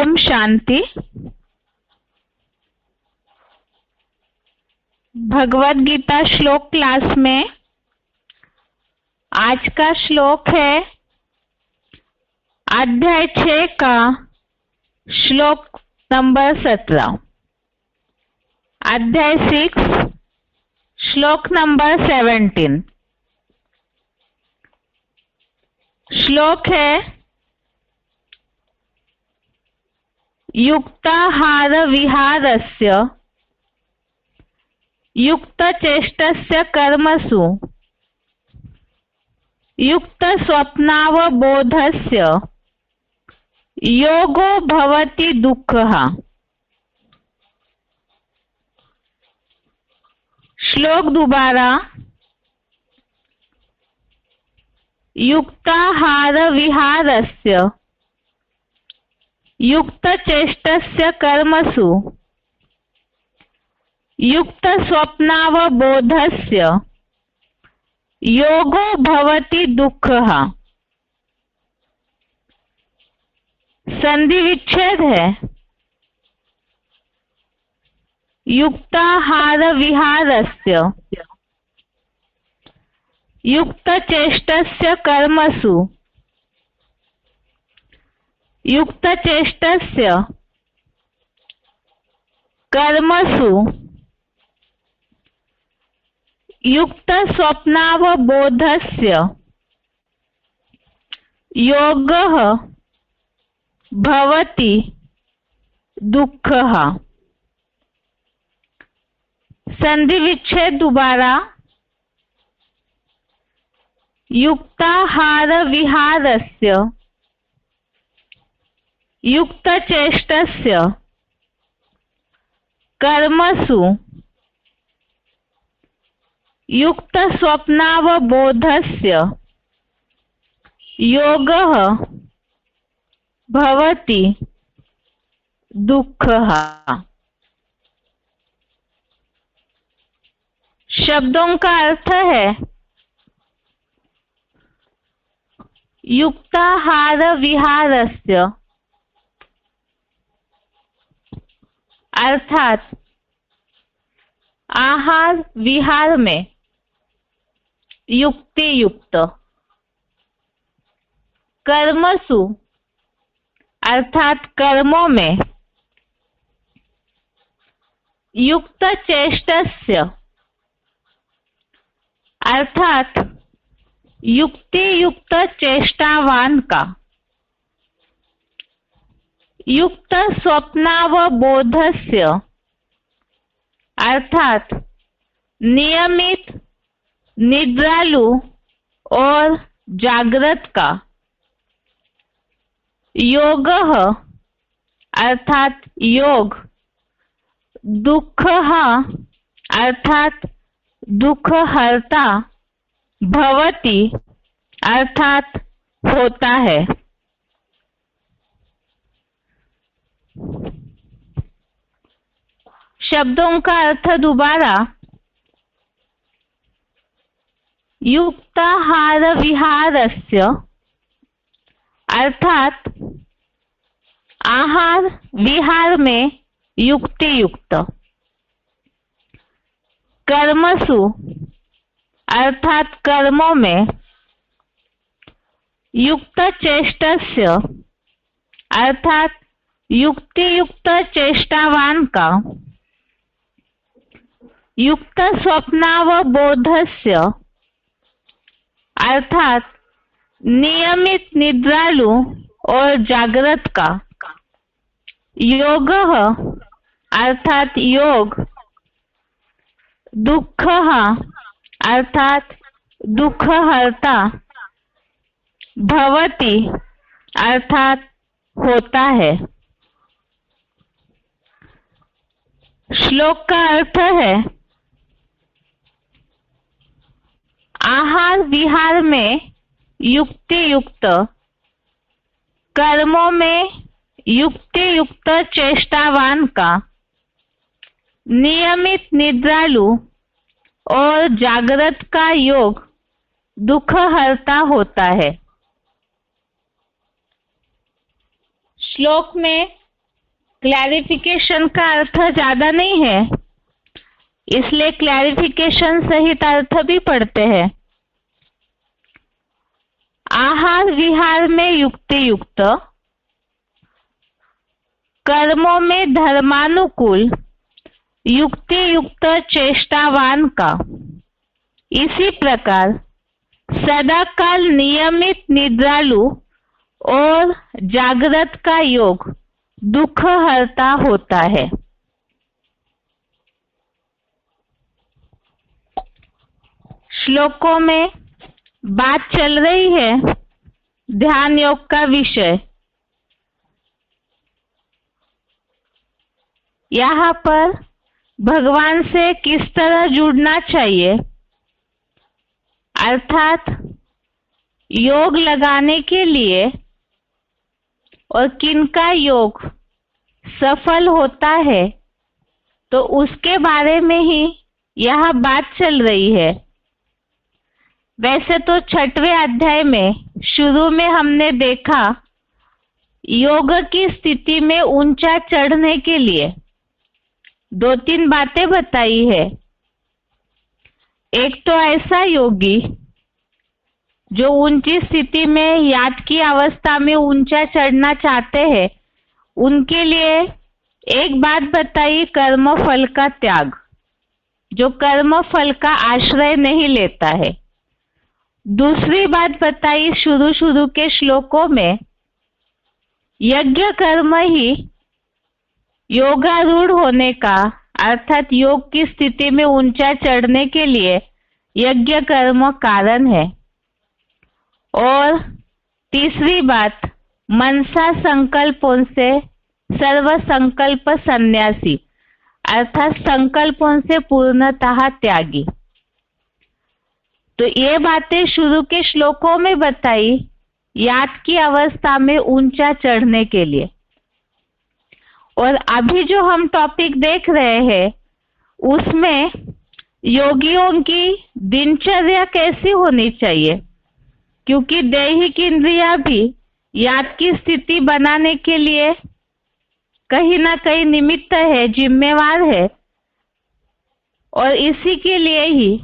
ओम शांति। भगवद गीता श्लोक क्लास में आज का श्लोक है अध्याय 6 का श्लोक नंबर 17। अध्याय 6 श्लोक नंबर 17। श्लोक है युक्ताहार विहारस्य युक्तचेष्टस्य कर्मसु युक्तस्वप्नावबोधस्य योगो भवति दुःखः। श्लोक दोबारा। युक्ताहार विहारस्य युक्तचेष्टस्य कर्मसु युक्तस्वप्नावबोधस्य योगो भवति दुःखः। संधि विच्छेद है। युक्ताहार विहारस्य युक्तचेष्टस्य कर्मसु युक्तचेष्टस्य कर्मसु युक्तस्वप्नावबोधस्य योगः भवति दुःखः। संधि विच्छेद दोबारा। युक्ताहार विहारस्य युक्तचेष्टस्य कर्मसु युक्तस्वप्नावबोधस्य योगः भवति दुःखः। शब्दों का अर्थ है युक्ताहार विहारस्य अर्थात आहार विहार में युक्ति युक्त, कर्मसु अर्थात कर्मों में, युक्त चेष्टस्य अर्थात युक्ति युक्त चेष्टावान का, युक्त स्वप्नावबोधस्य अर्थात नियमित निद्रालु और जागृत का, योगः अर्थात योग, दुःखः अर्थात दुःख हरता, भवति अर्थात होता है। शब्दों का अर्थ दोबारा। युक्ताहार विहारस्य अर्थात आहार विहार में युक्ति युक्त, कर्मसु अर्थात कर्मों में, युक्त चेष्टस्य अर्थात युक्ति युक्त चेष्टावान का, युक्त स्वप्नावबोधस्य अर्थात नियमित निद्रालु और जागृत का, योगः अर्थात योग, दुःखः अर्थात दुःख हरता, भवति अर्थात होता है। श्लोक का अर्थ है आहार विहार में युक्ति युक्त, कर्मों में युक्ति युक्त चेष्टावान का, नियमित निद्रालु और जागृत का योग दुख हरता होता है। श्लोक में क्लैरिफिकेशन का अर्थ ज्यादा नहीं है, इसलिए क्लैरिफिकेशन सहित अर्थ भी पढ़ते हैं। आहार विहार में युक्ति युक्त, कर्मों में धर्मानुकूल, युक्ति युक्त चेष्टावान का। इसी प्रकार सदाकाल नियमित निद्रालु और जागृत का योग दुख हरता होता है। श्लोकों में बात चल रही है ध्यान योग का विषय। यहाँ पर भगवान से किस तरह जुड़ना चाहिए, अर्थात योग लगाने के लिए और किनका योग सफल होता है, तो उसके बारे में ही यह बात चल रही है। वैसे तो 6वें अध्याय में शुरू में हमने देखा योग की स्थिति में ऊंचा चढ़ने के लिए 2-3 बातें बताई है। एक तो ऐसा योगी जो ऊंची स्थिति में याद की अवस्था में ऊंचा चढ़ना चाहते हैं, उनके लिए एक बात बताई, कर्म फल का त्याग, जो कर्म फल का आश्रय नहीं लेता है। दूसरी बात बताई शुरू के श्लोकों में, यज्ञ कर्म ही योगारूढ़ होने का, अर्थात योग की स्थिति में ऊंचा चढ़ने के लिए यज्ञ कर्म कारण है। और तीसरी बात, मनसा संकल्पों से सर्व संकल्प सन्यासी, अर्थात संकल्पों से पूर्णतः त्यागी। तो ये बातें शुरू के श्लोकों में बताई याद की अवस्था में ऊंचा चढ़ने के लिए। और अभी जो हम टॉपिक देख रहे हैं उसमें योगियों की दिनचर्या कैसी होनी चाहिए, क्योंकि दैहिक इंद्रियां भी याद की स्थिति बनाने के लिए कहीं ना कहीं निमित्त है, जिम्मेवार है। और इसी के लिए ही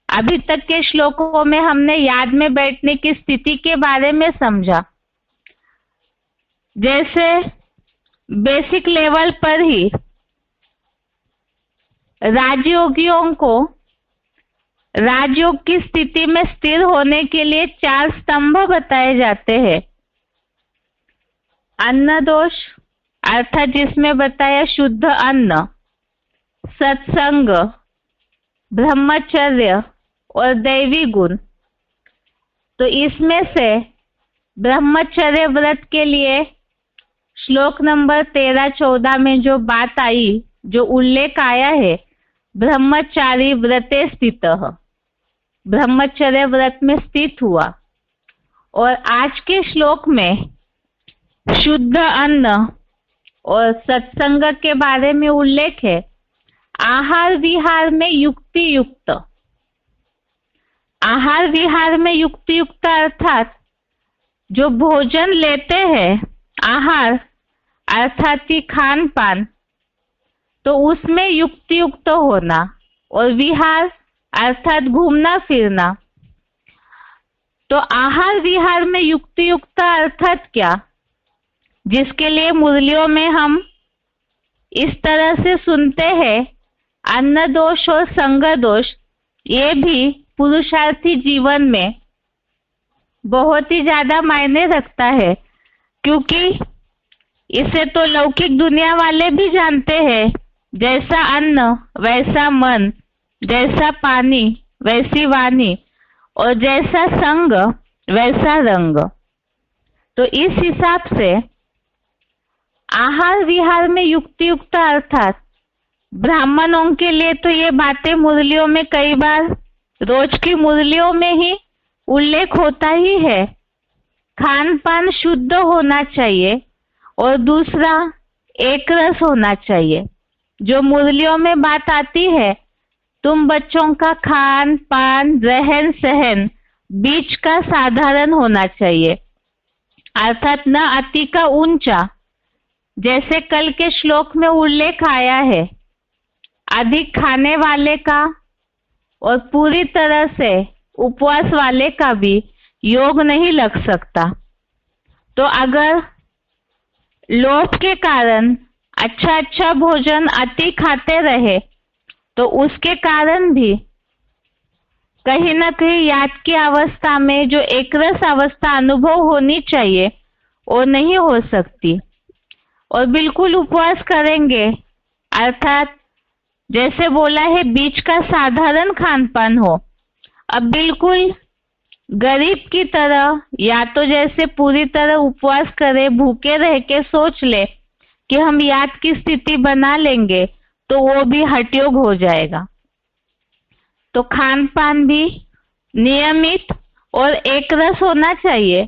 अभी तक के श्लोकों में हमने याद में बैठने की स्थिति के बारे में समझा। जैसे बेसिक लेवल पर ही राजयोगियों को राजयोग की स्थिति में स्थिर होने के लिए 4 स्तंभ बताए जाते हैं। अन्न दोष, अर्थात जिसमें बताया शुद्ध अन्न, सत्संग, ब्रह्मचर्य और दैवी गुण। तो इसमें से ब्रह्मचर्य व्रत के लिए श्लोक नंबर 13-14 में जो बात आई, जो उल्लेख आया है, ब्रह्मचारी व्रते स्थितः, ब्रह्मचर्य व्रत में स्थित हुआ। और आज के श्लोक में शुद्ध अन्न और सत्संग के बारे में उल्लेख है। आहार विहार में युक्ति युक्त, आहार विहार में युक्ति युक्त अर्थात जो भोजन लेते हैं, आहार अर्थात की खान पान, तो उसमें युक्ति युक्त होना, और विहार अर्थात घूमना फिरना। तो आहार विहार में युक्ति युक्त अर्थात क्या, जिसके लिए मुरलियों में हम इस तरह से सुनते हैं, अन्न दोष और संग दोष, ये भी पुरुषार्थी जीवन में बहुत ही ज्यादा मायने रखता है, क्योंकि इसे तो लौकिक दुनिया वाले भी जानते हैं। जैसा अन्न वैसा मन, जैसा पानी वैसी वाणी, और जैसा संग वैसा रंग। तो इस हिसाब से आहार विहार में युक्ति युक्त अर्थात ब्राह्मणों के लिए तो ये बातें मुरलियों में कई बार, रोज की मुरलियों में ही उल्लेख होता ही है। खान पान शुद्ध होना चाहिए और दूसरा एक रस होना चाहिए। जो मुरलियों में बात आती है, तुम बच्चों का खान पान रहन सहन बीच का साधारण होना चाहिए, अर्थात न अति का ऊंचा, जैसे कल के श्लोक में उल्लेख आया है, अधिक खाने वाले का और पूरी तरह से उपवास वाले का भी योग नहीं लग सकता। तो अगर लोभ के कारण अच्छा भोजन अति खाते रहे तो उसके कारण भी कहीं ना कहीं याद की अवस्था में जो एकरस अवस्था अनुभव होनी चाहिए वो नहीं हो सकती। और बिल्कुल उपवास करेंगे अर्थात जैसे बोला है बीच का साधारण खान पान हो। अब बिल्कुल गरीब की तरह या तो जैसे पूरी तरह उपवास करे, भूखे रह के सोच ले कि हम याद की स्थिति बना लेंगे तो वो भी हठयोग हो जाएगा। तो खान पान भी नियमित और एक रस होना चाहिए।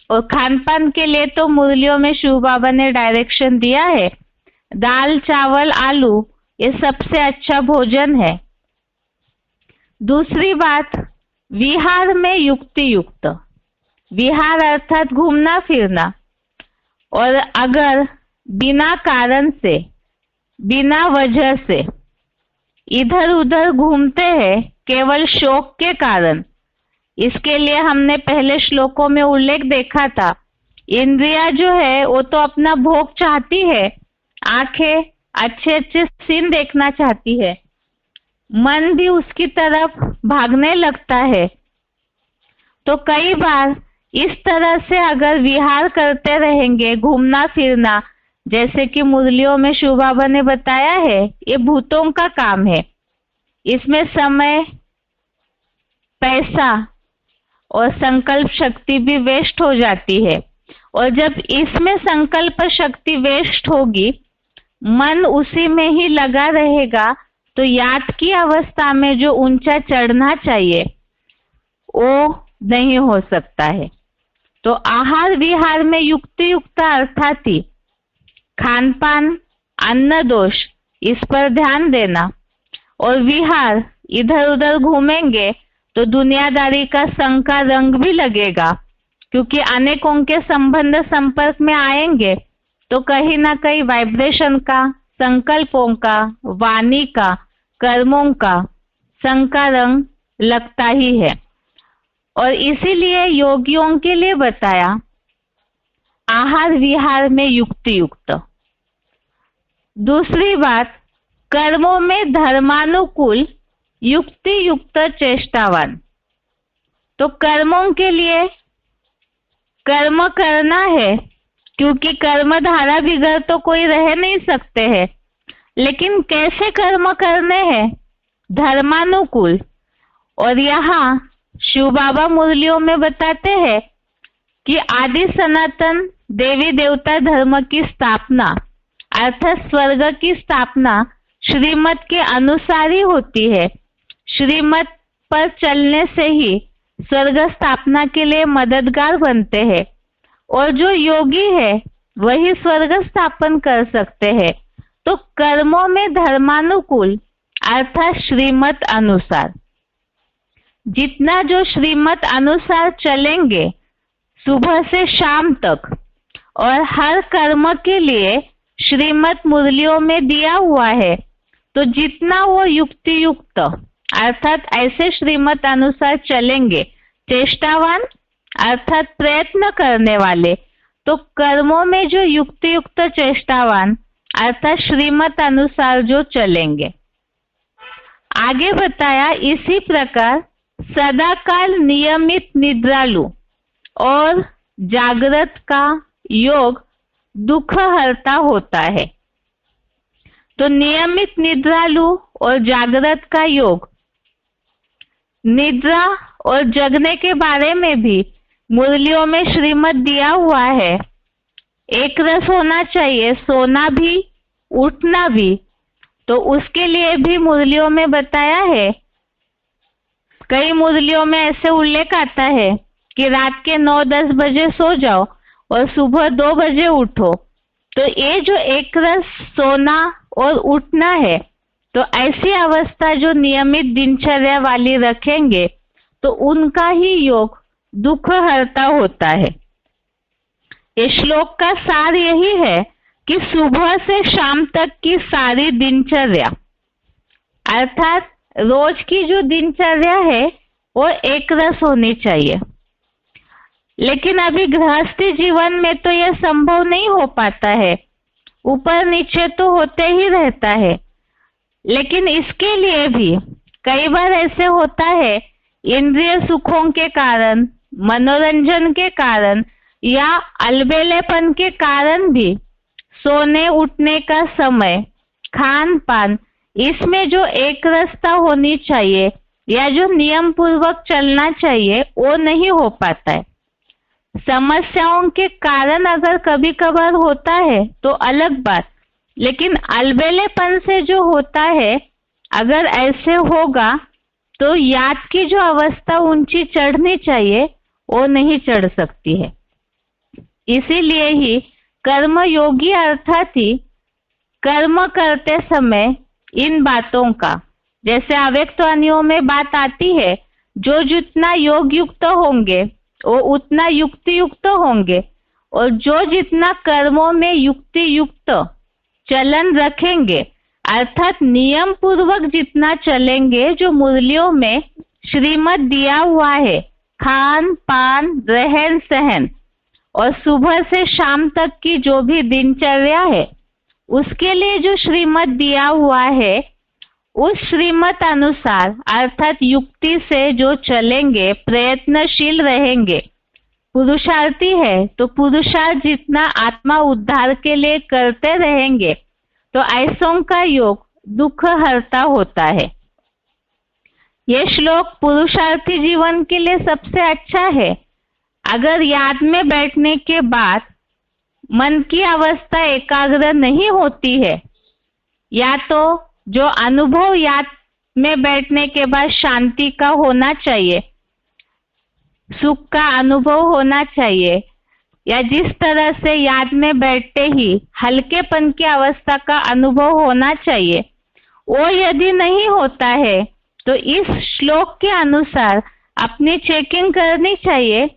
और खान पान के लिए तो मुरलियों में शिव बाबा ने डायरेक्शन दिया है, दाल चावल आलू ये सबसे अच्छा भोजन है। दूसरी बात, विहार में युक्ति युक्त, विहार अर्थात घूमना फिरना। और अगर बिना कारण से बिना वजह से इधर उधर घूमते हैं केवल शौक के कारण, इसके लिए हमने पहले श्लोकों में उल्लेख देखा था, इंद्रिया जो है वो तो अपना भोग चाहती है, आंखें अच्छे सीन देखना चाहती है, मन भी उसकी तरफ भागने लगता है। तो कई बार इस तरह से अगर विहार करते रहेंगे, घूमना फिरना, जैसे कि मुरलियों में शिव बाबा ने बताया है, ये भूतों का काम है। इसमें समय, पैसा और संकल्प शक्ति भी वेस्ट हो जाती है। और जब इसमें संकल्प शक्ति वेस्ट होगी, मन उसी में ही लगा रहेगा, तो याद की अवस्था में जो ऊंचा चढ़ना चाहिए वो नहीं हो सकता है। तो आहार विहार में युक्ति युक्त अर्थात ही खान पान, अन्न दोष, इस पर ध्यान देना। और विहार, इधर उधर घूमेंगे तो दुनियादारी का संग का रंग भी लगेगा, क्योंकि अनेकों के संबंध संपर्क में आएंगे तो कहीं ना कहीं वाइब्रेशन का, संकल्पों का, वाणी का, कर्मों का संग का रंग लगता ही है। और इसीलिए योगियों के लिए बताया आहार विहार में युक्ति युक्त। दूसरी बात, कर्मों में धर्मानुकूल युक्ति युक्त चेष्टावान। तो कर्मों के लिए कर्म करना है, क्योंकि कर्म धारा बिगड़ तो कोई रह नहीं सकते हैं, लेकिन कैसे कर्म करने हैं? धर्मानुकूल। और यहाँ शिव बाबा मुरलियों में बताते हैं कि आदि सनातन देवी देवता धर्म की स्थापना अर्थात स्वर्ग की स्थापना श्रीमत के अनुसार ही होती है। श्रीमत पर चलने से ही स्वर्ग स्थापना के लिए मददगार बनते हैं, और जो योगी है वही स्वर्ग स्थापन कर सकते हैं। तो कर्मों में धर्मानुकूल अर्थात श्रीमत अनुसार, जितना जो श्रीमत अनुसार चलेंगे सुबह से शाम तक, और हर कर्म के लिए श्रीमत मुरलियों में दिया हुआ है, तो जितना वो युक्ति युक्त अर्थात ऐसे श्रीमत अनुसार चलेंगे, चेष्टावान अर्थात प्रयत्न करने वाले, तो कर्मों में जो युक्ति युक्त चेष्टावान अर्थात श्रीमत अनुसार जो चलेंगे। आगे बताया इसी प्रकार सदाकाल नियमित निद्रालु और जागृत का योग दुख हरता होता है। तो नियमित निद्रालु और जागृत का योग, निद्रा और जगने के बारे में भी मुरलियों में श्रीमत दिया हुआ है। एक रस होना चाहिए, सोना भी उठना भी, तो उसके लिए भी मुरलियों में बताया है। कई मुरलियों में ऐसे उल्लेख आता है कि रात के 9-10 बजे सो जाओ और सुबह 2 बजे उठो। तो ये जो एक रस सोना और उठना है, तो ऐसी अवस्था जो नियमित दिनचर्या वाली रखेंगे तो उनका ही योग दुख हरता होता है। ये श्लोक का सार यही है कि सुबह से शाम तक की सारी दिनचर्या, अर्थात रोज की जो दिनचर्या है वो एक रस होनी चाहिए। लेकिन अभी गृहस्थी जीवन में तो यह संभव नहीं हो पाता है, ऊपर नीचे तो होते ही रहता है। लेकिन इसके लिए भी कई बार ऐसे होता है, इंद्रिय सुखों के कारण, मनोरंजन के कारण या अलबेलेपन के कारण भी सोने उठने का समय, खान पान, इसमें जो एक रसता होनी चाहिए या जो नियम पूर्वक चलना चाहिए वो नहीं हो पाता है। समस्याओं के कारण अगर कभी कभार होता है तो अलग बात, लेकिन अलबेलेपन से जो होता है, अगर ऐसे होगा तो याद की जो अवस्था ऊंची चढ़नी चाहिए वो नहीं चढ़ सकती है। इसीलिए ही कर्म योगी अर्थात ही कर्म करते समय इन बातों का, जैसे अव्यक्तवाणियों में बात आती है, जो जितना योग युक्त होंगे वो उतना युक्ति युक्त होंगे, और जो जितना कर्मों में युक्ति युक्त चलन रखेंगे, अर्थात नियम पूर्वक जितना चलेंगे, जो मुरलियों में श्रीमत दिया हुआ है, खान पान रहन सहन और सुबह से शाम तक की जो भी दिनचर्या है, उसके लिए जो श्रीमत दिया हुआ है, उस श्रीमत अनुसार अर्थात युक्ति से जो चलेंगे, प्रयत्नशील रहेंगे, पुरुषार्थी है तो पुरुषार्थ जितना आत्मा उद्धार के लिए करते रहेंगे, तो ऐसों का योग दुख हरता होता है। ये श्लोक पुरुषार्थी जीवन के लिए सबसे अच्छा है। अगर याद में बैठने के बाद मन की अवस्था एकाग्र नहीं होती है, या तो जो अनुभव याद में बैठने के बाद शांति का होना चाहिए, सुख का अनुभव होना चाहिए, या जिस तरह से याद में बैठते ही हल्केपन की अवस्था का अनुभव होना चाहिए, वो यदि नहीं होता है तो इस श्लोक के अनुसार अपनी चेकिंग करनी चाहिए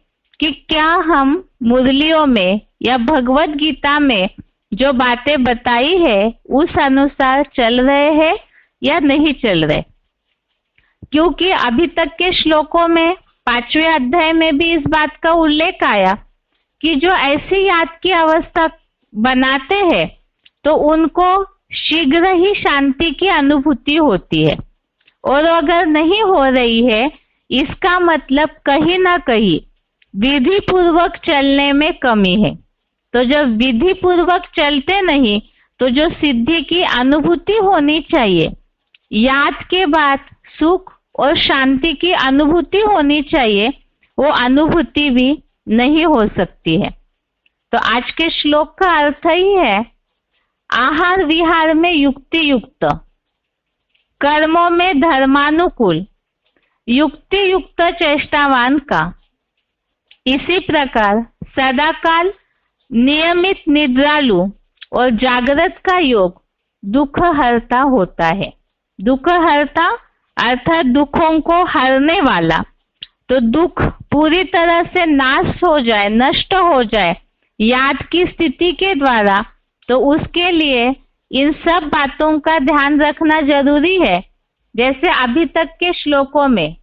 कि क्या हम मुरलियों में या भगवत गीता में जो बातें बताई है उस अनुसार चल रहे हैं या नहीं चल रहे। क्योंकि अभी तक के श्लोकों में 5वें अध्याय में भी इस बात का उल्लेख आया कि जो ऐसी याद की अवस्था बनाते हैं तो उनको शीघ्र ही शांति की अनुभूति होती है, और अगर नहीं हो रही है इसका मतलब कहीं ना कहीं विधि पूर्वक चलने में कमी है। तो जब विधि पूर्वक चलते नहीं तो जो सिद्धि की अनुभूति होनी चाहिए, याद के बाद सुख और शांति की अनुभूति होनी चाहिए, वो अनुभूति भी नहीं हो सकती है। तो आज के श्लोक का अर्थ ही है, आहार विहार में युक्ति युक्त, कर्मों में धर्मानुकूल, युक्ति युक्त चेष्टावान का। इसी प्रकार सदाकाल नियमित निद्रालु और जागृत का योग दुख हरता होता है। दुख हरता अर्थात दुखों को हरने वाला। तो दुख पूरी तरह से नाश हो जाए, नष्ट हो जाए याद की स्थिति के द्वारा, तो उसके लिए इन सब बातों का ध्यान रखना जरूरी है। जैसे अभी तक के श्लोकों में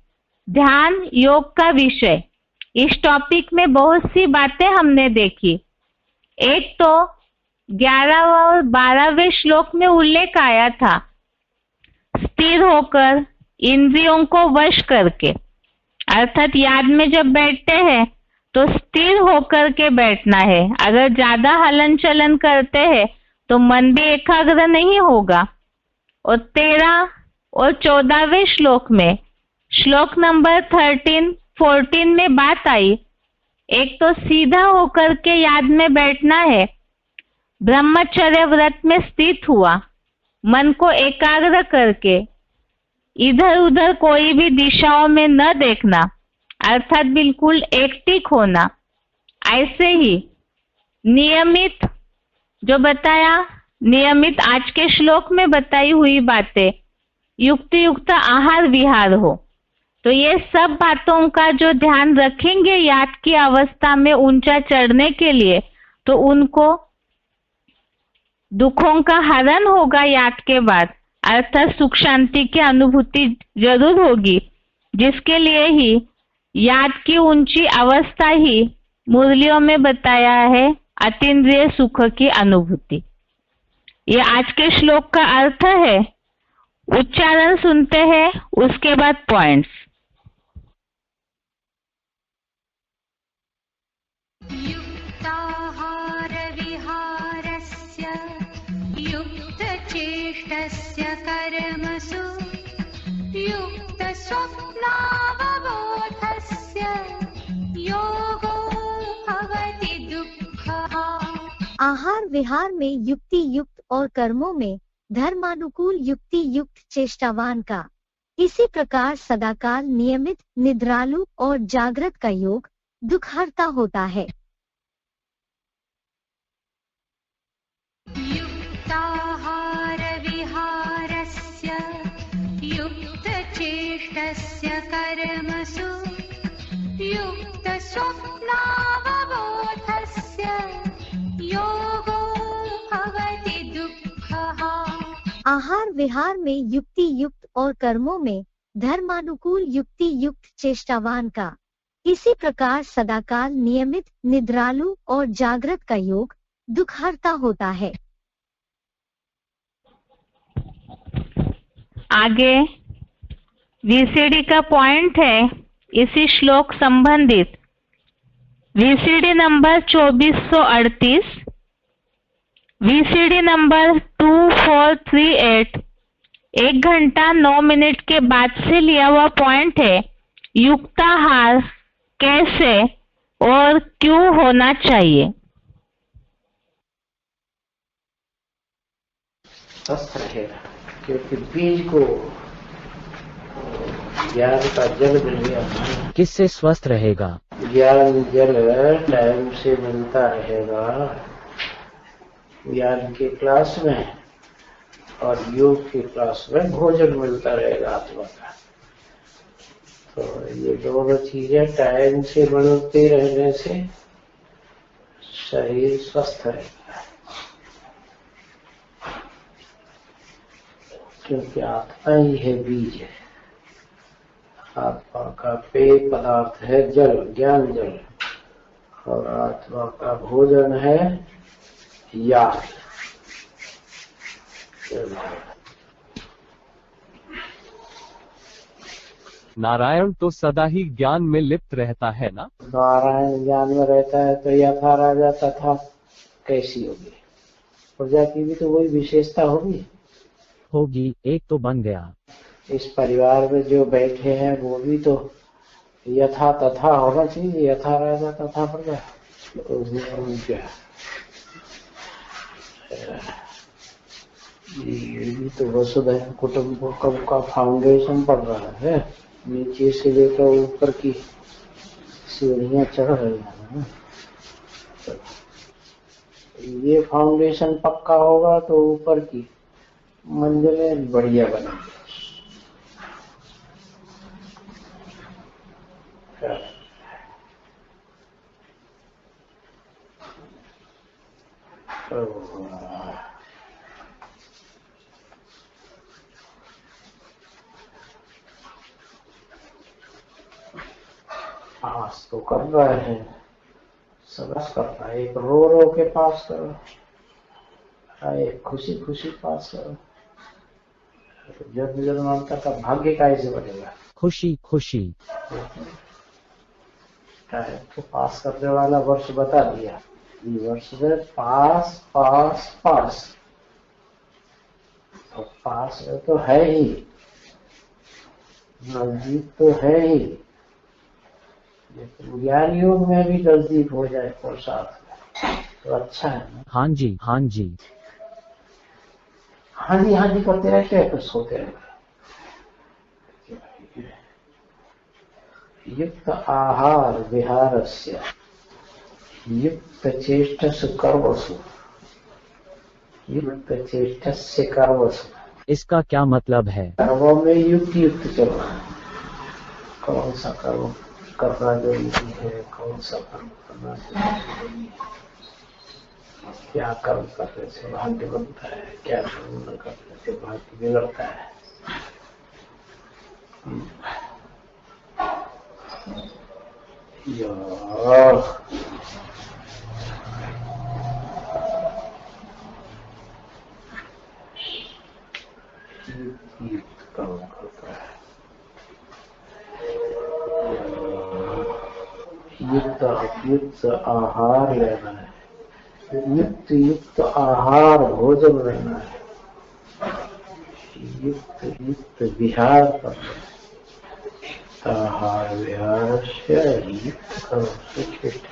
ध्यान योग का विषय, इस टॉपिक में बहुत सी बातें हमने देखी। एक तो 11 और 12वें श्लोक में उल्लेख आया था, स्थिर होकर इंद्रियों को वश करके, अर्थात याद में जब बैठते हैं तो स्थिर होकर के बैठना है। अगर ज्यादा हलन चलन करते हैं तो मन भी एकाग्र नहीं होगा। और 13 और 14वें श्लोक में, श्लोक नंबर 13, 14 में बात आई, एक तो सीधा होकर के याद में बैठना है, ब्रह्मचर्य व्रत में स्थित हुआ, मन को एकाग्र करके इधर उधर कोई भी दिशाओं में न देखना, अर्थात बिल्कुल एकटिक होना। ऐसे ही नियमित, जो बताया नियमित आज के श्लोक में बताई हुई बातें, युक्त युक्त आहार विहार हो। तो ये सब बातों का जो ध्यान रखेंगे याद की अवस्था में ऊंचा चढ़ने के लिए, तो उनको दुखों का हरण होगा याद के बाद, अर्थात सुख शांति की अनुभूति जरूर होगी, जिसके लिए ही याद की ऊंची अवस्था ही मुरलियों में बताया है अतीन्द्रिय सुख की अनुभूति। ये आज के श्लोक का अर्थ है। उच्चारण सुनते हैं, उसके बाद पॉइंट्स। युक्ताहार विहारस्य युक्तचेष्टस्य कर्मसु युक्तस्वप्नावबोधस्य योगो भवति दुःखः। आहार विहार में युक्ति युक्त और कर्मों में धर्मानुकूल युक्ति युक्त चेष्टावान का, इसी प्रकार सदाकाल नियमित निद्रालु और जागृत का योग दुखहर्ता होता है। युक्ताहार विहारस्य युक्तचेष्टस्य कर्मसु युक्तस्वप्नावबोधस्य योगो भवति दुःखः। आहार विहार में युक्ति युक्त और कर्मों में धर्मानुकूल युक्ति युक्त चेष्टावान का, इसी प्रकार सदाकाल नियमित निद्रालु और जागृत का योग दुखहर्ता होता है। आगे वीसीडी का पॉइंट है इसी श्लोक संबंधित। वीसीडी नंबर 2438, वीसीडी नंबर 2438 1 घंटा 9 मिनट के बाद से लिया हुआ पॉइंट है। युक्ताहार कैसे और क्यों होना चाहिए? स्वस्थ रहेगा, क्योंकि बीज को ज्ञान का जल मिल गया। किससे स्वस्थ रहेगा? ज्ञान जल टाइम से मिलता रहेगा ज्ञान के क्लास में, और योग के क्लास में भोजन मिलता रहेगा आत्मा का। तो ये दोनों चीजें टाइम से मिलते रहने से शरीर स्वस्थ रहेगा, क्योंकि आत्मा ही है बीज। आत्मा का पेय पदार्थ है जल, ज्ञान जल, और आत्मा का भोजन है याद। नारायण तो सदा ही ज्ञान में लिप्त रहता है ना? नारायण ज्ञान में रहता है तो यथा राजा तथा कैसी होगी? प्रजा की भी तो वही विशेषता होगी। एक तो बन गया। इस परिवार में जो बैठे हैं वो भी तो यथा तथा होना चाहिए, यथा राजा तथा प्रजा। ये भी तो वसुधैव कुटुंबकम का फाउंडेशन पड़ रहा है, नीचे से लेकर ऊपर की सीढ़ियां चढ़ रही हैं। ये फाउंडेशन पक्का होगा तो ऊपर की मंजिलें बढ़िया बनेंगी। पास तो कर रहे हैं, सबस करता है। एक रो रो के पास करो, एक खुशी खुशी पास करो। जन्म जन्मांतर का भाग्य कैसे बनेगा? खुशी खुशी। तो पास करने वाला वर्ष बता दिया, ये वर्ष में पास पास पास, तो पास में तो है ही, नजदीक तो है ही। ज्ञान योग में भी नजदीक हो जाए और साथ में तो अच्छा है ना। हाँ जी हाँ जी हाँ जी हाँ जी करते रहते हैं तो सोते रहते। युक्त आहार विहारस्य युक्त चेष्टस्य कर्मसु युक्त चेष्टस्य कर्मसु। इसका क्या मतलब है? कर्मों में युक्त युक्त चलना है। कौन सा कर्म करना जरूरी है, कौन सा कर्म करना जरूरी है, क्या कर्म करने से भाग्य बनता है, क्या कर्म न करने से भाग्य बिगड़ता है। कर्म करता है। युक्त उपयुक्त आहार लेना है, युक्त युक्त आहार भोजन लेना है, युक्त युक्त विहार करना है। आहार विहार से युक्त कर्म से चित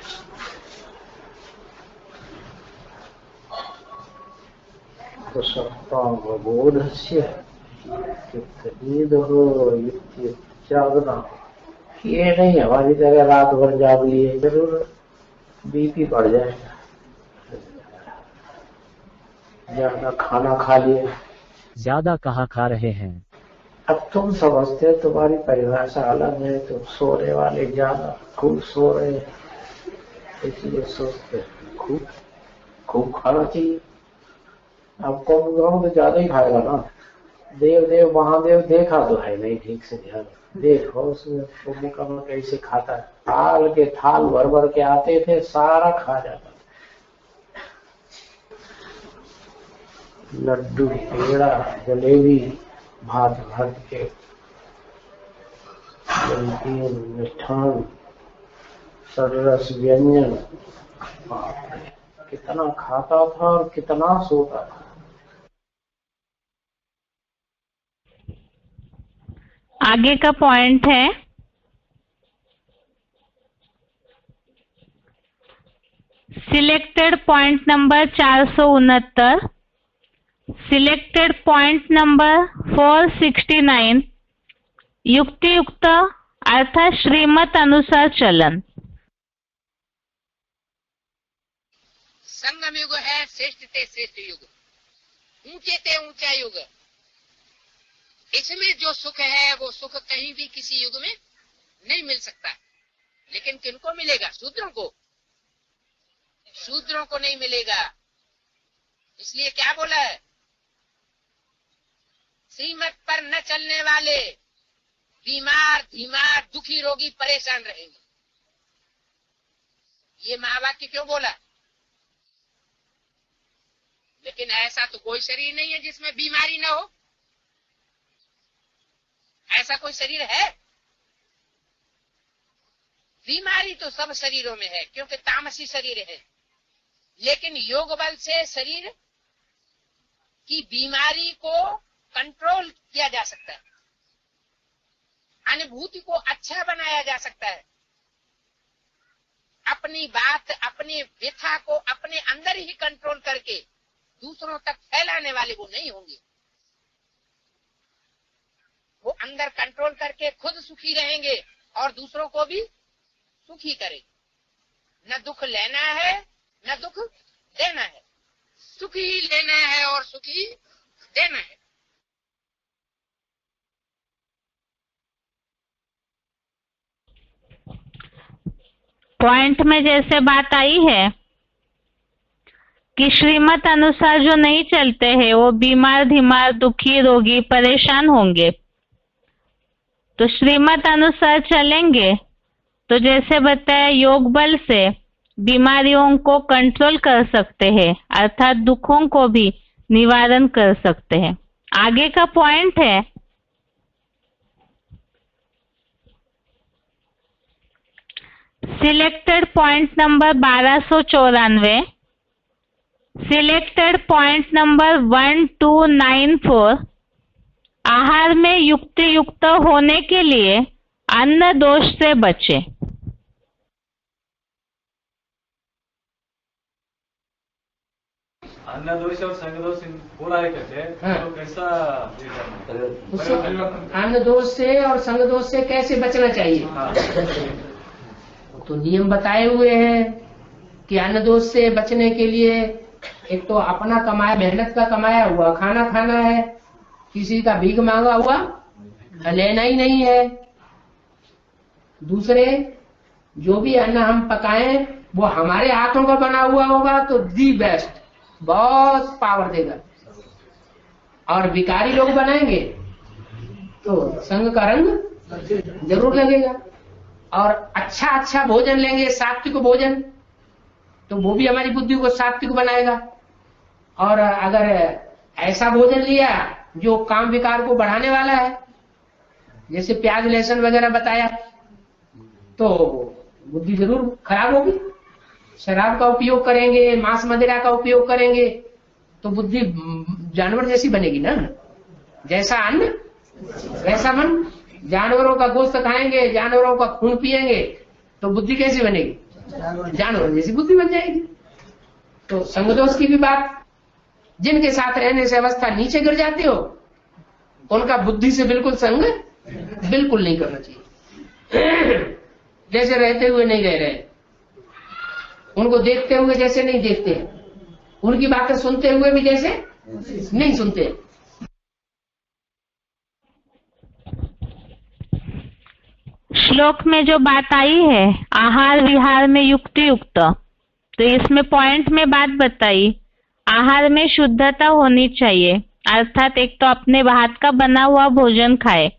तो सत्तावबोध से युक्त नींद हो, युक्त युक्त जागना हो। ये नहीं हमारी तरह रात भर जाग लिए, जरूर बीपी बढ़ जाएगा। ज्यादा खाना खा लिए, ज्यादा कहाँ खा रहे हैं। अब तुम समझते हो तुम्हारी परिभाषा अलग है, तुम सोने वाले ज्यादा खूब सो रहे हैं, इसलिए सोचते खूब खूब खाना चाहिए। अब कम गाँव तो ज्यादा ही खाएगा ना। देव देव महादेव देखा तो है नहीं ठीक से, ध्यान देखो उसमें मुका में कैसे खाता है। थाल के थाल भर भर के आते थे, सारा खा जाता था। लड्डू पेड़ा जलेबी भात भात के नमकीन मिष्ठान सररस व्यंजन, कितना खाता था और कितना सोता था। आगे का पॉइंट है selected point number 469, selected point number 469, युक्ति युक्त अर्थात श्रीमत अनुसार चलन। संगम युग है श्रेष्ठ ते श्रेष्ठ युग, ऊंचे ते ऊंचा युग। इसमें जो सुख है वो सुख कहीं भी किसी युग में नहीं मिल सकता। लेकिन किनको मिलेगा? शूद्रों को, शूद्रों को नहीं मिलेगा। इसलिए क्या बोला है? श्रीमत पर न चलने वाले बीमार धीमार दुखी रोगी परेशान रहेंगे। ये महावाक्य क्यों बोला? लेकिन ऐसा तो कोई शरीर नहीं है जिसमें बीमारी न हो। ऐसा कोई शरीर है? बीमारी तो सब शरीरों में है क्योंकि तामसी शरीर है। लेकिन योग बल से शरीर की बीमारी को कंट्रोल किया जा सकता है, अनुभूति को अच्छा बनाया जा सकता है। अपनी बात, अपनी व्यथा को अपने अंदर ही कंट्रोल करके दूसरों तक फैलाने वाले वो नहीं होंगे। वो अंदर कंट्रोल करके खुद सुखी रहेंगे और दूसरों को भी सुखी करेंगे। न दुख लेना है न दुख देना है, सुख ही लेना है और सुख ही देना है। पॉइंट में जैसे बात आई है कि श्रीमत अनुसार जो नहीं चलते हैं वो बीमार धीमार दुखी रोगी परेशान होंगे। तो श्रीमत अनुसार चलेंगे तो जैसे बताया योग बल से बीमारियों को कंट्रोल कर सकते हैं, अर्थात दुखों को भी निवारण कर सकते हैं। आगे का पॉइंट है selected point number 1294, selected point number 1294, आहार में युक्त युक्त होने के लिए अन्न दोष से बचे। अन्न दोष और संग दोष हो रहा है कैसे? तो कैसा अन्न दोष से और संग दोष से कैसे बचना चाहिए? तो नियम बताए हुए हैं कि अन्न दोष से बचने के लिए एक तो अपना कमाया, मेहनत का कमाया हुआ खाना खाना है, किसी का भीख मांगा हुआ लेना ही नहीं है। दूसरे जो भी अन्न हम पकाएं वो हमारे हाथों का बना हुआ होगा तो दी बेस्ट, बहुत पावर देगा। और भिखारी लोग बनाएंगे तो संग का रंग जरूर लगेगा। और अच्छा भोजन लेंगे, सात्विक भोजन, तो वो भी हमारी बुद्धि को सात्विक बनाएगा। और अगर ऐसा भोजन लिया जो काम विकार को बढ़ाने वाला है, जैसे प्याज लहसुन वगैरह बताया, तो बुद्धि जरूर खराब होगी। शराब का उपयोग करेंगे, मांस मदिरा का उपयोग करेंगे, तो बुद्धि जानवर जैसी बनेगी ना। जैसा अन्न वैसा मन। जानवरों का गोश्त खाएंगे, जानवरों का खून पिएंगे, तो बुद्धि कैसी बनेगी? जानवर जैसी बुद्धि बन जाएगी। तो संग दोष की भी बात, जिनके साथ रहने से अवस्था नीचे गिर जाती हो, उनका बुद्धि से बिल्कुल संग बिल्कुल नहीं करना चाहिए। जैसे रहते हुए नहीं रह रहे, उनको देखते हुए जैसे नहीं देखते, उनकी बातें सुनते हुए भी जैसे नहीं सुनते। श्लोक में जो बात आई है आहार विहार में युक्ति युक्त, तो इसमें पॉइंट में बात बताई, आहार में शुद्धता होनी चाहिए, अर्थात एक तो अपने हाथ का बना हुआ भोजन खाए।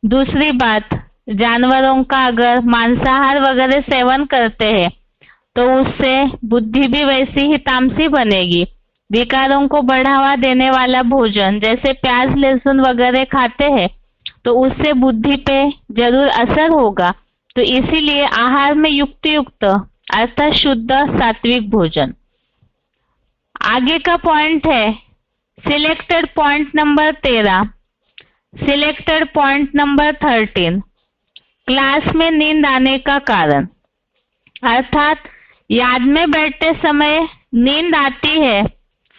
दूसरी बात, जानवरों का अगर मांसाहार वगैरह सेवन करते हैं तो उससे बुद्धि भी वैसी ही तामसी बनेगी। विकारों को बढ़ावा देने वाला भोजन जैसे प्याज लहसुन वगैरह खाते हैं तो उससे बुद्धि पे जरूर असर होगा। तो इसीलिए आहार में युक्ति युक्त अर्थात शुद्ध सात्विक भोजन। आगे का पॉइंट है selected point number 13, selected point number 13, class में नींद आने का कारण। अर्थात याद में बैठते समय नींद आती है,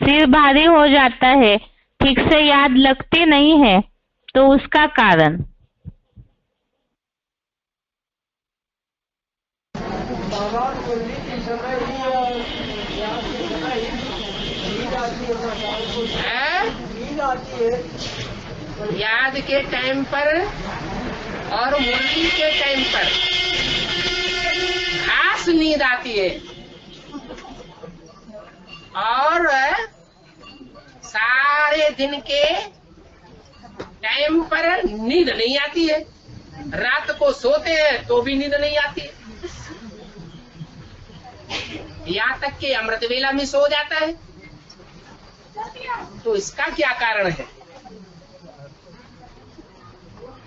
सिर भारी हो जाता है, ठीक से याद लगती नहीं है, तो उसका कारण। याद के टाइम पर और मुरली के टाइम पर खास नींद आती है, और सारे दिन के टाइम पर नींद नहीं आती है। रात को सोते हैं तो भी नींद नहीं आती है, यहाँ तक कि अमृत वेला में सो जाता है। तो इसका क्या कारण है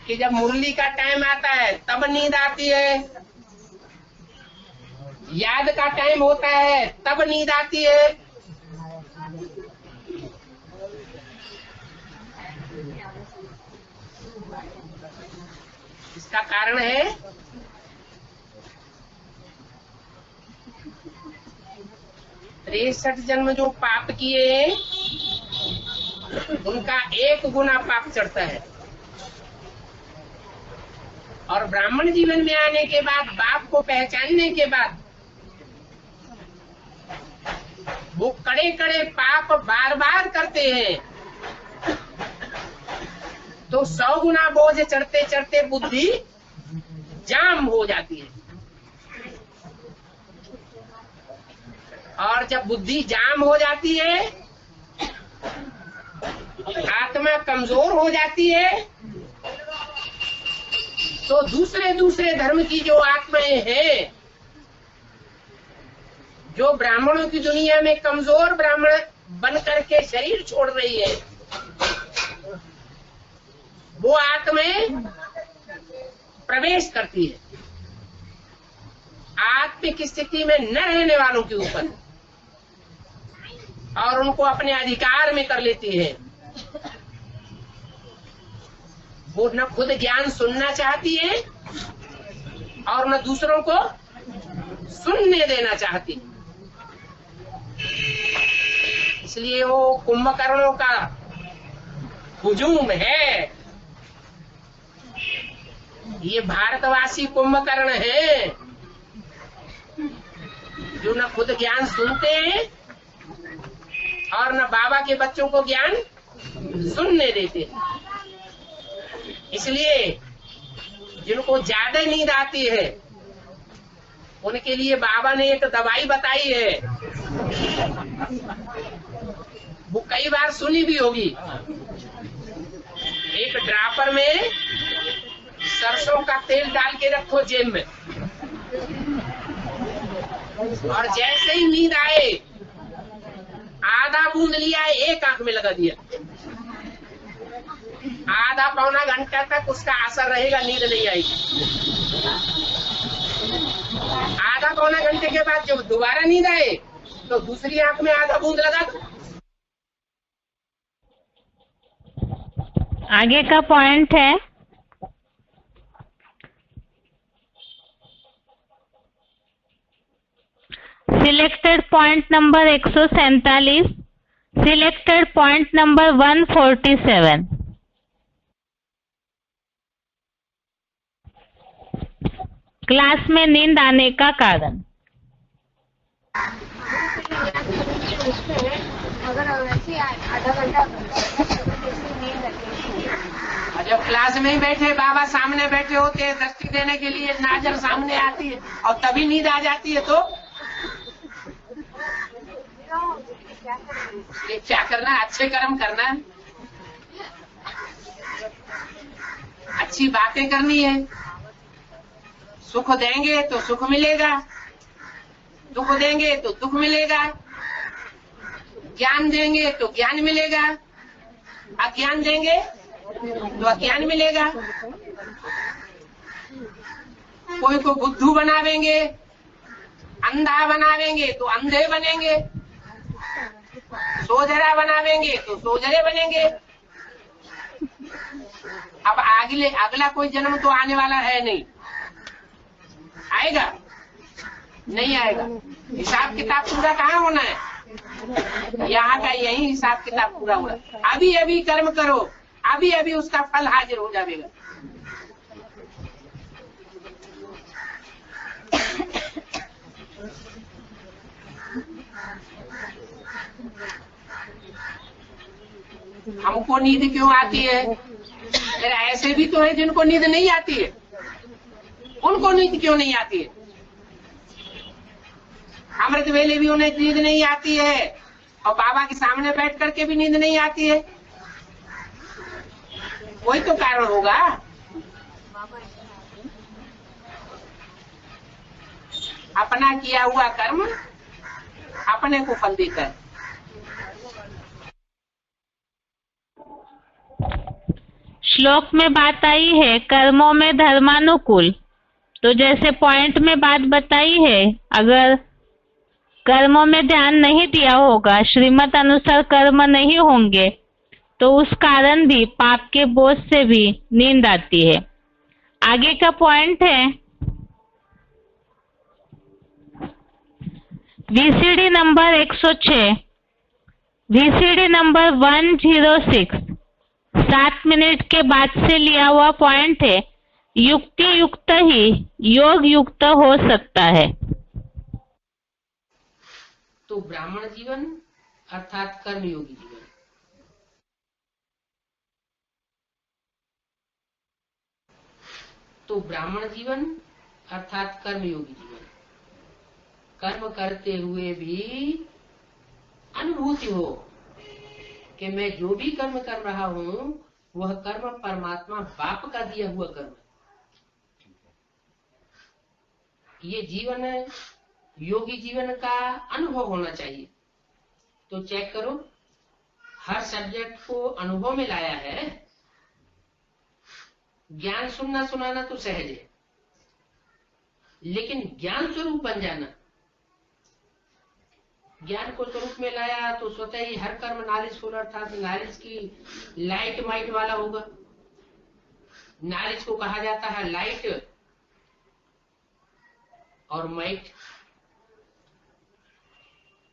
कि जब मुरली का टाइम आता है तब नींद आती है, याद का टाइम होता है तब नींद आती है। इसका कारण है तिरसठ जन्म जो पाप किए हैं उनका 1 गुना पाप चढ़ता है, और ब्राह्मण जीवन में आने के बाद, बाप को पहचानने के बाद वो कड़े कड़े पाप बार बार करते हैं, तो 100 गुना बोझ चढ़ते चढ़ते बुद्धि जाम हो जाती है। और जब बुद्धि जाम हो जाती है, आत्मा कमजोर हो जाती है, तो दूसरे दूसरे धर्म की जो आत्माएं हैं, जो ब्राह्मणों की दुनिया में कमजोर ब्राह्मण बन करके शरीर छोड़ रही है, वो आत्माएं प्रवेश करती है आत्मिक स्थिति में न रहने वालों के ऊपर, और उनको अपने अधिकार में कर लेती है। वो न खुद ज्ञान सुनना चाहती है और न दूसरों को सुनने देना चाहती। इसलिए वो कुंभकर्णों का हुजूम है। ये भारतवासी कुंभकर्ण है जो न खुद ज्ञान सुनते हैं और न बाबा के बच्चों को ज्ञान सुनने देते। इसलिए जिनको ज्यादा नींद आती है उनके लिए बाबा ने एक दवाई बताई है, वो कई बार सुनी भी होगी। एक ड्रापर में सरसों का तेल डाल के रखो जेब में, और जैसे ही नींद आए आधा बूंद लिया, एक आंख में लगा दिया, आधा पौना घंटा तक उसका असर रहेगा, नींद नहीं आएगी। आधा पौना घंटे के बाद जब दोबारा नींद आए तो दूसरी आंख में आधा बूंद लगा दो। आगे का पॉइंट है selected point number 147, selected point number 147। Class में नींद आने का कारण। अगर वैसे आधा घंटा जब क्लास में ही बैठे, बाबा सामने बैठे होते हैं, दृष्टि देने के लिए नजर सामने आती है और तभी नींद आ जाती है, तो ये क्या करना है? अच्छे कर्म करना है, अच्छी बातें करनी है। सुख देंगे तो सुख मिलेगा, दुख देंगे तो दुख मिलेगा, ज्ञान देंगे तो ज्ञान मिलेगा, अज्ञान देंगे तो अज्ञान मिलेगा। कोई को बुद्धू बनावेंगे, अंधा बनावेंगे तो अंधे बनेंगे, सोजरा बनावेंगे तो सोजरे बनेंगे। अब अगला कोई जन्म तो आने वाला है नहीं, आएगा नहीं आएगा। हिसाब किताब पूरा कहाँ होना है? यहाँ का यही हिसाब किताब पूरा हुआ। अभी अभी कर्म करो, अभी अभी उसका फल हाजिर हो जाएगा। हमको नींद क्यों आती है? फिर ऐसे भी तो है जिनको नींद नहीं आती है, उनको नींद क्यों नहीं आती है? अमृत वेले भी उन्हें नींद नहीं आती है और बाबा के सामने बैठ करके भी नींद नहीं आती है। कोई तो कारण होगा। अपना किया हुआ कर्म अपने को फल देता है। श्लोक में बात आई है कर्मों में धर्मानुकूल। तो जैसे पॉइंट में बात बताई है, अगर कर्मों में ध्यान नहीं दिया होगा, श्रीमत अनुसार कर्म नहीं होंगे, तो उस कारण भी पाप के बोझ से भी नींद आती है। आगे का पॉइंट है VCD number 106, VCD number 106, 7 minute के बाद से लिया हुआ पॉइंट है। युक्ति युक्त ही योग युक्त हो सकता है। तो ब्राह्मण जीवन अर्थात कर्मयोगी जीवन, तो ब्राह्मण जीवन अर्थात कर्मयोगी जीवन, कर्म करते हुए भी अनुभूति हो कि मैं जो भी कर्म कर रहा हूँ वह कर्म परमात्मा बाप का दिया हुआ कर्म है। ये जीवन योगी जीवन का अनुभव होना चाहिए। तो चेक करो, हर सब्जेक्ट को अनुभव में लाया है। ज्ञान सुनना सुनाना तो सहज है, लेकिन ज्ञान स्वरूप बन जाना, ज्ञान को स्वरूप में लाया तो स्वतः ही हर कर्म नॉलेजफुल अर्थात नॉलेज की लाइट माइट वाला होगा। नॉलेज को कहा जाता है लाइट और माइट,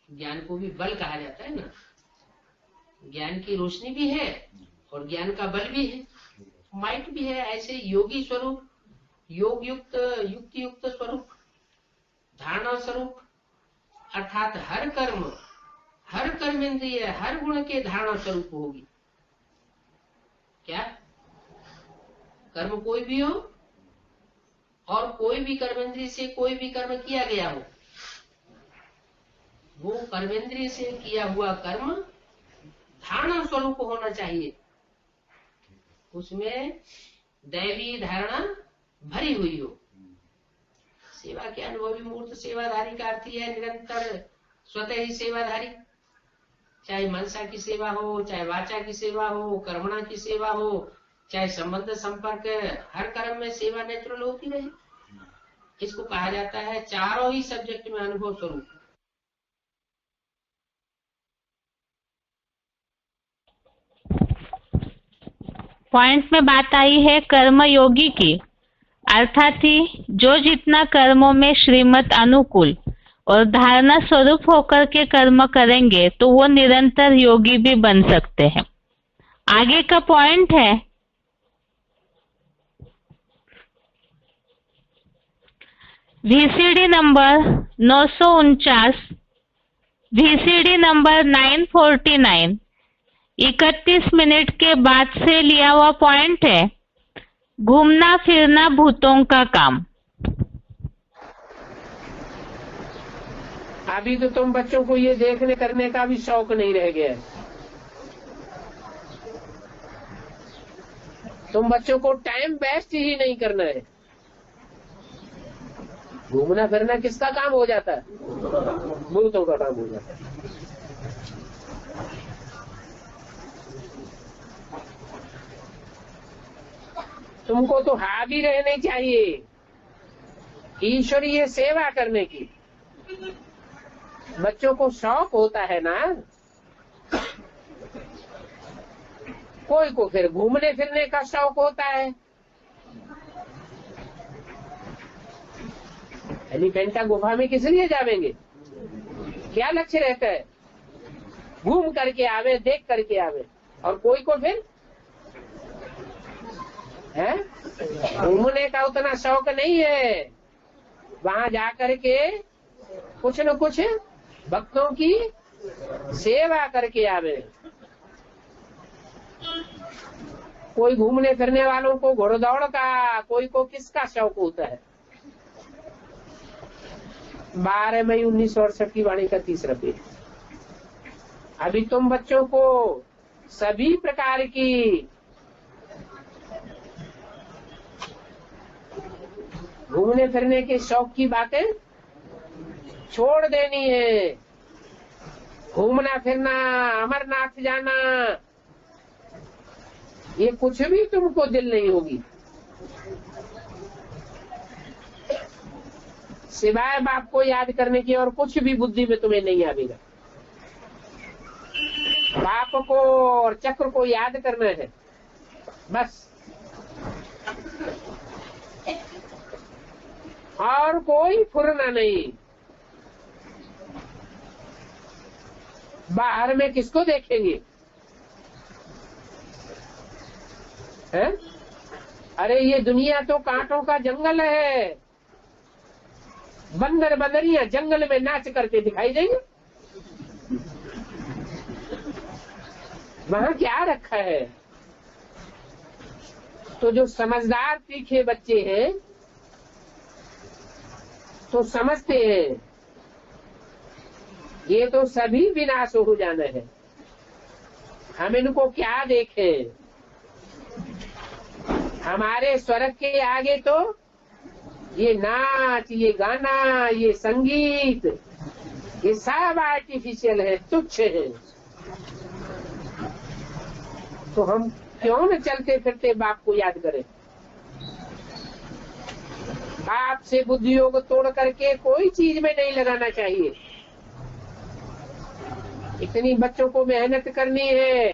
ज्ञान को भी बल कहा जाता है ना। ज्ञान की रोशनी भी है और ज्ञान का बल भी है, माइट भी है। ऐसे योगी स्वरूप, योग युक्त, युक्ति युक्त स्वरूप, धारणा स्वरूप अर्थात हर कर्म, हर कर्मेंद्रिय, हर गुण के धारणा स्वरूप होगी। क्या कर्म कोई भी हो, और कोई भी कर्मेंद्रिय से कोई भी कर्म किया गया हो, वो कर्मेंद्रिय से किया हुआ कर्म धारणा स्वरूप होना चाहिए, उसमें दैवी धारणा भरी हुई हो। सेवा के अनुभवी मूर्त सेवाधारी का अर्थ है निरंतर स्वतः ही सेवाधारी, चाहे मनसा की सेवा हो, चाहे वाचा की सेवा हो, कर्मणा की सेवा हो, चाहे संबंध संपर्क, हर कर्म में सेवा नेचुरल होती रहे। इसको कहा जाता है चारों ही सब्जेक्ट में अनुभव स्वरूप। पॉइंट में बात आई है कर्मयोगी की, अर्थात ही जो जितना कर्मों में श्रीमत अनुकूल और धारणा स्वरूप होकर के कर्म करेंगे तो वो निरंतर योगी भी बन सकते हैं। आगे का पॉइंट है VCD number 949, VCD number 949, 31 minute के बाद से लिया हुआ पॉइंट है घूमना फिरना भूतों का काम। अभी तो तुम बच्चों को ये देखने करने का भी शौक नहीं रह गया है। तुम बच्चों को टाइम वेस्ट ही नहीं करना है। घूमना फिरना किसका काम हो जाता है? भूतों का काम हो जाता है। तुमको तो हावी रहनी चाहिए ईश्वरीय सेवा करने की। बच्चों को शौक होता है ना, कोई को फिर घूमने फिरने का शौक होता है। एलिफेंटा गुफा में किस लिए जावेंगे? क्या लक्ष्य रहता है? घूम करके आवे, देख करके आवे। और कोई को फिर है घूमने का उतना शौक नहीं है, वहां जाकर के कुछ न कुछ भक्तों की सेवा करके आवे। कोई घूमने फिरने वालों को घोड़दौड़ का, कोई को किसका शौक होता है। 12 मई 1968 की वाणी का 30 रुपये। अभी तुम बच्चों को सभी प्रकार की घूमने फिरने के शौक की बातें छोड़ देनी है। घूमना फिरना, अमरनाथ जाना, ये कुछ भी तुमको दिल नहीं होगी, सिवाय बाप को याद करने की और कुछ भी बुद्धि में तुम्हें नहीं आएगा। बाप को और चक्र को याद करना है बस, और कोई फुरना नहीं। बाहर में किसको देखेंगे? है? अरे ये दुनिया तो कांटों का जंगल है। बंदर बंदरिया जंगल में नाच करके दिखाई देंगे। वहां क्या रखा है? तो जो समझदार तीखे बच्चे हैं तो समझते हैं ये तो सभी विनाश हो जाना है, हम इनको क्या देखें। हमारे स्वर्ग के आगे तो ये नाच, ये गाना, ये संगीत, ये सब आर्टिफिशियल है, तुच्छ है। तो हम क्यों न चलते फिरते बाप को याद करें। बाप से बुद्धियों को तोड़ करके कोई चीज में नहीं लगाना चाहिए। इतनी बच्चों को मेहनत करनी है।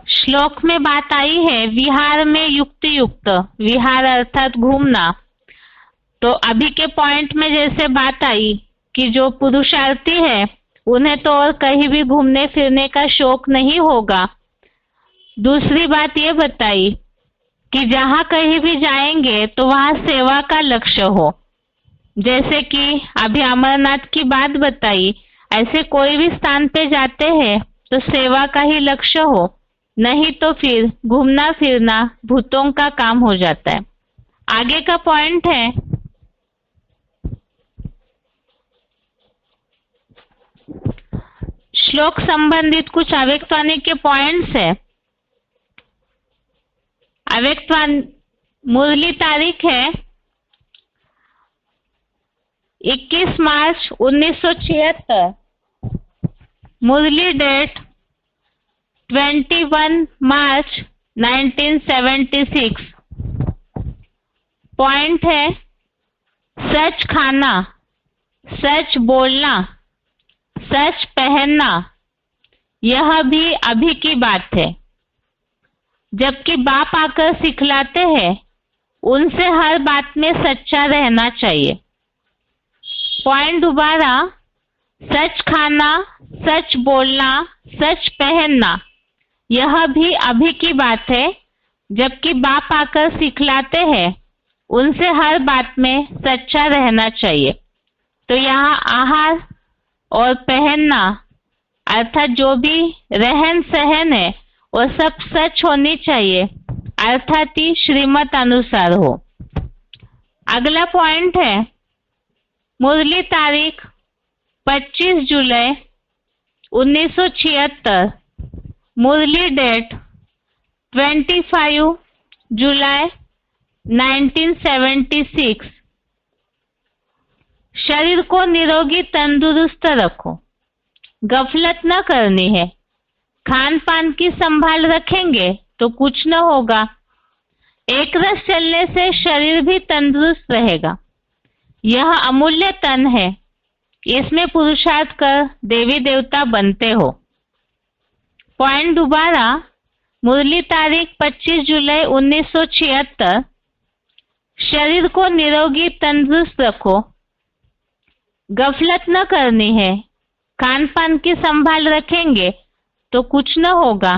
श्लोक में बात आई है विहार में युक्ति युक्त, विहार अर्थात घूमना। तो अभी के पॉइंट में जैसे बात आई कि जो पुरुषार्थी है उन्हें तो और कहीं भी घूमने फिरने का शौक नहीं होगा। दूसरी बात ये बताई कि जहाँ कहीं भी जाएंगे तो वहाँ सेवा का लक्ष्य हो। जैसे कि अभी अमरनाथ की बात बताई, ऐसे कोई भी स्थान पे जाते हैं तो सेवा का ही लक्ष्य हो। नहीं तो फिर घूमना फिरना भूतों का काम हो जाता है। आगे का पॉइंट है श्लोक संबंधित कुछ अव्यक्तवाणी के पॉइंट्स है। अव्यक्तवाणी मुरली तारीख है 21 मार्च 1976, मुरली डेट 21 मार्च 1976। पॉइंट है सच खाना, सच बोलना, सच पहनना, यह भी अभी की बात है। जबकि बाप आकर सिखलाते हैं उनसे हर बात में सच्चा रहना चाहिए। पॉइंट दोबारा, सच खाना, सच बोलना, सच पहनना, यह भी अभी की बात है। जबकि बाप आकर सिखलाते हैं उनसे हर बात में सच्चा रहना चाहिए। तो यहाँ आहार और पहनना अर्थात जो भी रहन सहन है वो सब सच होनी चाहिए, अर्थात ही श्रीमत अनुसार हो। अगला पॉइंट है मुरली तारीख 25 जुलाई 1976, मुरली डेट 25 जुलाई 1976। शरीर को निरोगी तंदुरुस्त रखो, गफलत न करनी है। खान पान की संभाल रखेंगे तो कुछ न होगा। एक रस चलने से शरीर भी तंदुरुस्त रहेगा। यह अमूल्य तन है, इसमें पुरुषार्थ कर देवी देवता बनते हो। पॉइंट दोबारा, मुरली तारीख 25 जुलाई 1976, शरीर को निरोगी तंदुरुस्त रखो, गफलत न करनी है। खान पान की संभाल रखेंगे तो कुछ न होगा।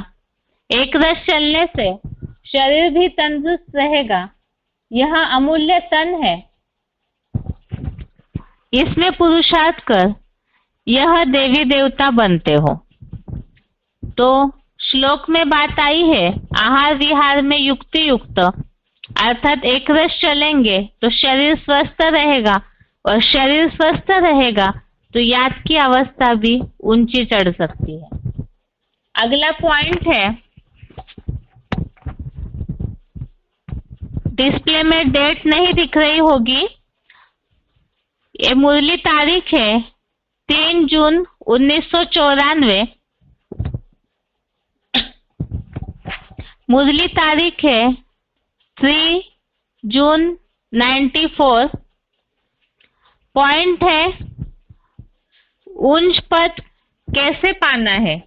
एक रस चलने से शरीर भी तंदुरुस्त रहेगा। यह अमूल्य तन है, इसमें पुरुषार्थ कर यह देवी देवता बनते हो। तो श्लोक में बात आई है आहार विहार में युक्ति युक्त, अर्थात एक रस चलेंगे तो शरीर स्वस्थ रहेगा, और शरीर स्वस्थ रहेगा तो याद की अवस्था भी ऊंची चढ़ सकती है। अगला पॉइंट है, डिस्प्ले में डेट नहीं दिख रही होगी, ये मुरली तारीख है 3 जून 1994, मुरली तारीख है 3 जून 94। पॉइंट है उंच पद कैसे पाना है।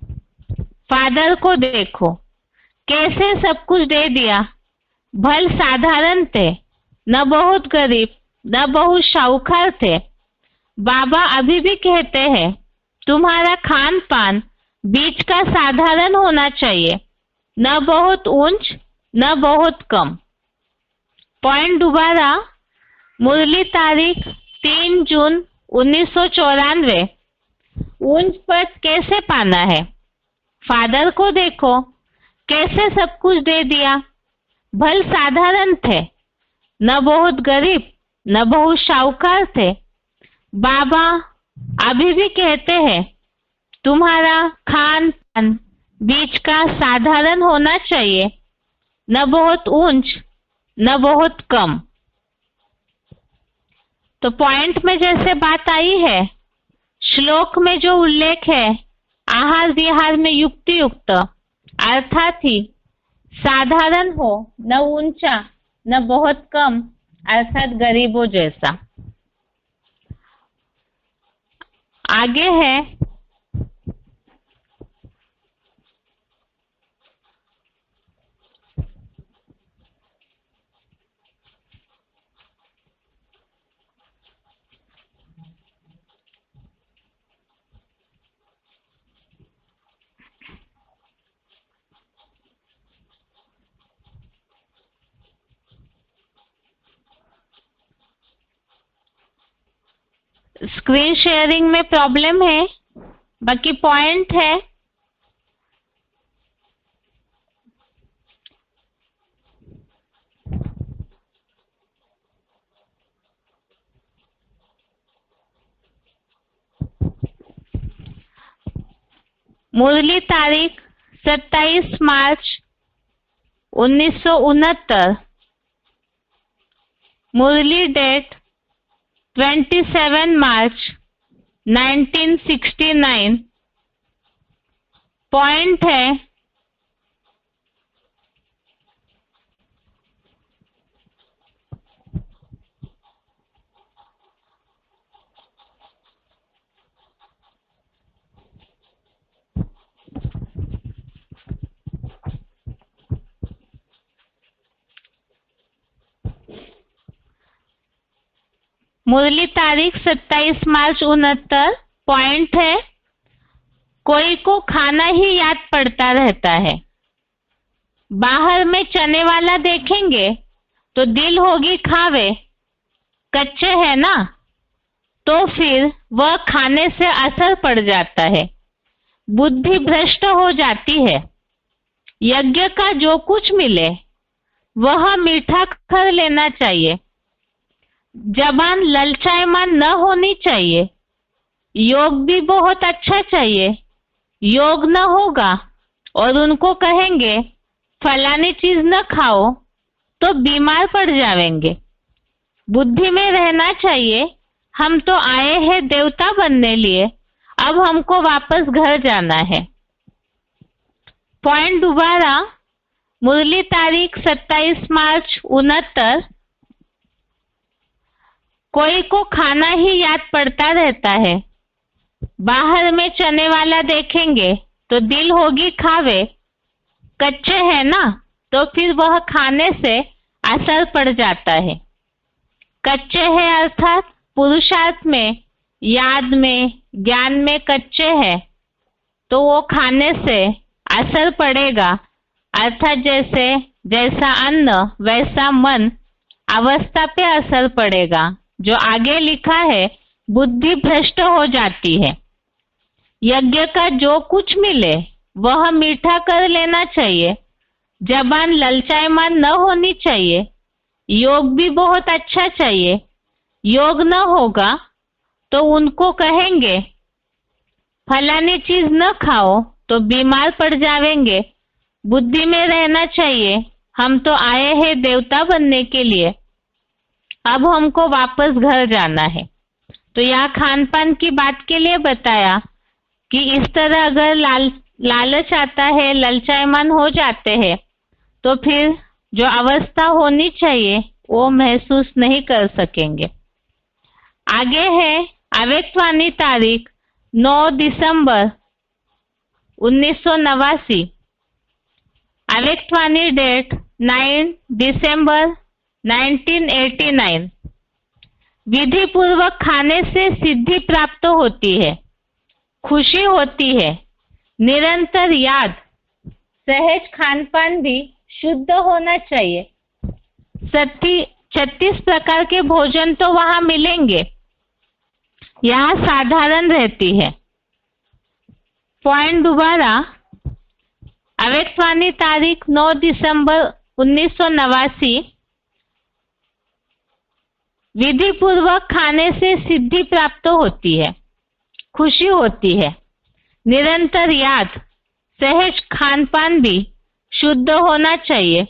फादर को देखो कैसे सब कुछ दे दिया। भल साधारण थे, न बहुत गरीब न बहुत शाहूकार थे। बाबा अभी भी कहते हैं तुम्हारा खान पान बीच का साधारण होना चाहिए, न बहुत ऊंच न बहुत कम। पॉइंट दोबारा, मुरली तारीख 3 जून 1994, ऊंच पद कैसे पाना है। फादर को देखो कैसे सब कुछ दे दिया। भल साधारण थे, न बहुत गरीब न बहुत शाहूकार थे। बाबा अभी भी कहते हैं तुम्हारा खान पान बीच का साधारण होना चाहिए, न बहुत ऊंच न बहुत कम। तो पॉइंट में जैसे बात आई है, श्लोक में जो उल्लेख है आहार विहार में युक्ति युक्त, अर्थात ही साधारण हो, न ऊंचा न बहुत कम, अर्थात गरीबों जैसा। आगे है स्क्रीन शेयरिंग में प्रॉब्लम है। बाकी पॉइंट है मुरली तारीख 27 मार्च 1969, मुरली डेट 27 मार्च 1969। पॉइंट है मुरली तारीख 27 मार्च 69। पॉइंट है कोई को खाना ही याद पड़ता रहता है। बाहर में चने वाला देखेंगे तो दिल होगी खावे, कच्चे है ना, तो फिर वह खाने से असर पड़ जाता है, बुद्धि भ्रष्ट हो जाती है। यज्ञ का जो कुछ मिले वह मीठा कर लेना चाहिए। जबान ललचायमान न होनी चाहिए। योग भी बहुत अच्छा चाहिए। योग न होगा और उनको कहेंगे फलानी चीज न खाओ तो बीमार पड़ जाएंगे। बुद्धि में रहना चाहिए हम तो आए हैं देवता बनने लिए, अब हमको वापस घर जाना है। पॉइंट दोबारा, मुरली तारीख 27 मार्च 69। कोई को खाना ही याद पड़ता रहता है। बाहर में चने वाला देखेंगे तो दिल होगी खावे, कच्चे है ना, तो फिर वह खाने से असर पड़ जाता है। कच्चे है अर्थात पुरुषार्थ में, याद में, ज्ञान में कच्चे है तो वो खाने से असर पड़ेगा। अर्थात जैसे जैसा अन्न वैसा मन, अवस्था पे असर पड़ेगा। जो आगे लिखा है बुद्धि भ्रष्ट हो जाती है। यज्ञ का जो कुछ मिले वह मीठा कर लेना चाहिए। जबान ललचायमान न होनी चाहिए। योग भी बहुत अच्छा चाहिए। योग न होगा तो उनको कहेंगे फलानी चीज न खाओ तो बीमार पड़ जाएंगे। बुद्धि में रहना चाहिए हम तो आए हैं देवता बनने के लिए, अब हमको वापस घर जाना है। तो यहाँ खान पान की बात के लिए बताया कि इस तरह अगर लालच आता है, ललचायमान हो जाते हैं तो फिर जो अवस्था होनी चाहिए वो महसूस नहीं कर सकेंगे। आगे है अव्यक्तवाणी तारीख 9 दिसंबर 1989, अव्यक्तवाणी डेट 9 दिसंबर 1989। विधि पूर्वक खाने से सिद्धि प्राप्त होती है, खुशी होती है, निरंतर याद, सहज खान पान भी शुद्ध होना चाहिए। 36 प्रकार के भोजन तो वहां मिलेंगे, यहाँ साधारण रहती है। पॉइंट दोबारा, अव्यक्तवाणी तारीख 9 दिसंबर 1989। विधि पूर्वक खाने से सिद्धि प्राप्त होती है, खुशी होती है, निरंतर याद, सहज खान पान भी शुद्ध होना चाहिए।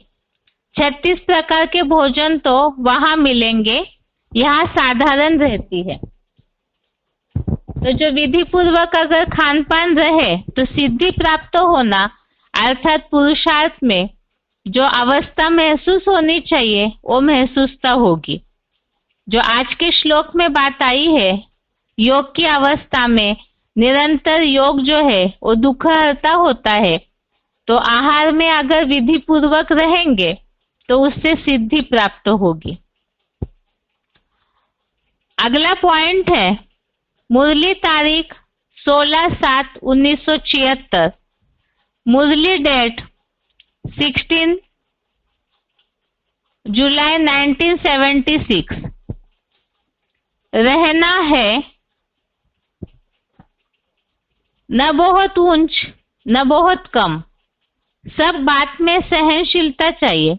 36 प्रकार के भोजन तो वहां मिलेंगे, यहाँ साधारण रहती है। तो जो विधि पूर्वक अगर खान पान रहे तो सिद्धि प्राप्त होना अर्थात पुरुषार्थ में जो अवस्था महसूस होनी चाहिए वो महसूसता होगी। जो आज के श्लोक में बात आई है, योग की अवस्था में निरंतर योग जो है वो दुख हरता होता है, तो आहार में अगर विधि पूर्वक रहेंगे तो उससे सिद्धि प्राप्त होगी। अगला पॉइंट है मुरली तारीख 16/7/1976, मुरली डेट 16 जुलाई 1976। रहना है न बहुत ऊंच न बहुत कम, सब बात में सहनशीलता चाहिए।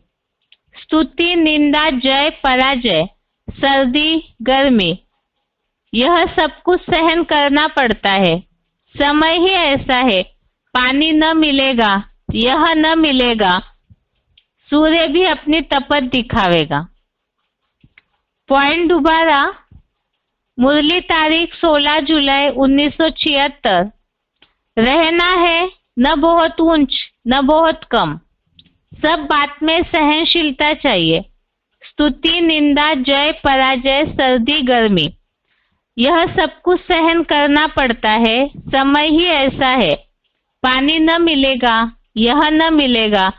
स्तुति, निंदा, जय, पराजय, सर्दी, गर्मी, यह सब कुछ सहन करना पड़ता है। समय ही ऐसा है, पानी न मिलेगा, यह न मिलेगा, सूर्य भी अपनी तपत दिखावेगा। पॉइंट दोबारा, मुरली तारीख 16 जुलाई 1976। रहना है न बहुत ऊंच न बहुत कम, सब बात में सहनशीलता चाहिए। स्तुति, निंदा, जय, पराजय, सर्दी, गर्मी, यह सब कुछ सहन करना पड़ता है। समय ही ऐसा है। पानी न मिलेगा, यह न मिलेगा,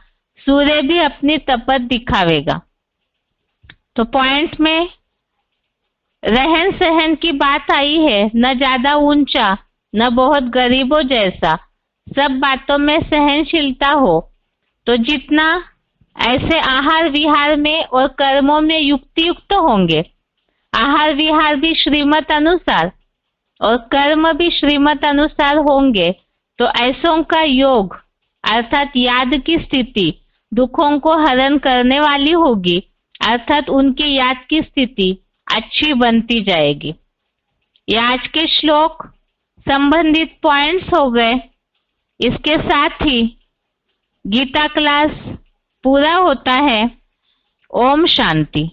सूर्य भी अपनी तपत दिखावेगा। तो पॉइंट में रहन सहन की बात आई है, न ज्यादा ऊंचा न बहुत गरीबों जैसा, सब बातों में सहनशीलता हो। तो जितना ऐसे आहार विहार में और कर्मों में युक्ति युक्त होंगे, आहार विहार भी श्रीमत अनुसार और कर्म भी श्रीमत अनुसार होंगे, तो ऐसों का योग अर्थात याद की स्थिति दुखों को हरण करने वाली होगी, अर्थात उनकी याद की स्थिति अच्छी बनती जाएगी। ये आज के श्लोक संबंधित पॉइंट्स हो गए। इसके साथ ही गीता क्लास पूरा होता है। ओम शांति।